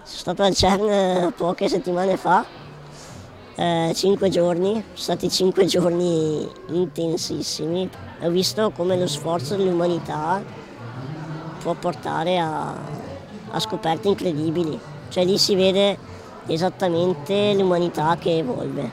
Sono stato al CERN poche settimane fa, 5 giorni, sono stati 5 giorni intensissimi. Ho visto come lo sforzo dell'umanità può portare a scoperte incredibili. Cioè lì si vede esattamente l'umanità che evolve.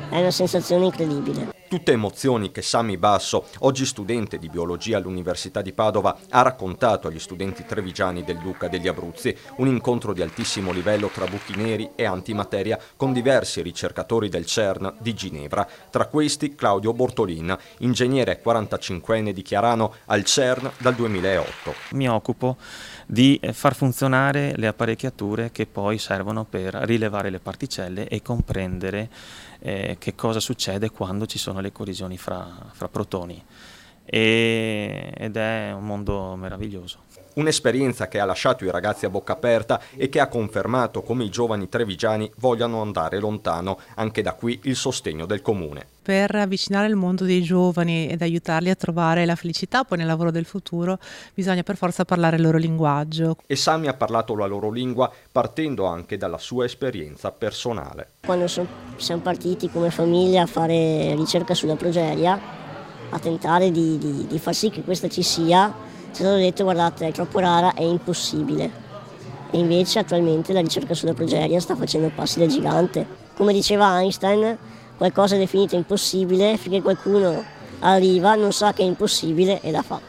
È una sensazione incredibile. Tutte emozioni che Sami Basso, oggi studente di biologia all'Università di Padova, ha raccontato agli studenti trevigiani del Luca degli Abruzzi, un incontro di altissimo livello tra buchi neri e antimateria con diversi ricercatori del CERN di Ginevra, tra questi Claudio Bortolin, ingegnere 45enne di Chiarano al CERN dal 2008. Mi occupo di far funzionare le apparecchiature che poi servono per rilevare le particelle e comprendere che cosa succede quando ci sono le collisioni fra protoni. Ed è un mondo meraviglioso. Un'esperienza che ha lasciato i ragazzi a bocca aperta e che ha confermato come i giovani trevigiani vogliano andare lontano, anche da qui il sostegno del comune. Per avvicinare il mondo dei giovani ed aiutarli a trovare la felicità poi nel lavoro del futuro bisogna per forza parlare il loro linguaggio. E Sami ha parlato la loro lingua partendo anche dalla sua esperienza personale. Quando siamo partiti come famiglia a fare ricerca sulla progeria, a tentare di far sì che questa ci sia, ci è stato detto guardate è troppo rara, è impossibile. E invece attualmente la ricerca sulla progeria sta facendo passi da gigante. Come diceva Einstein, qualcosa è definito impossibile finché qualcuno arriva, non sa che è impossibile e la fa.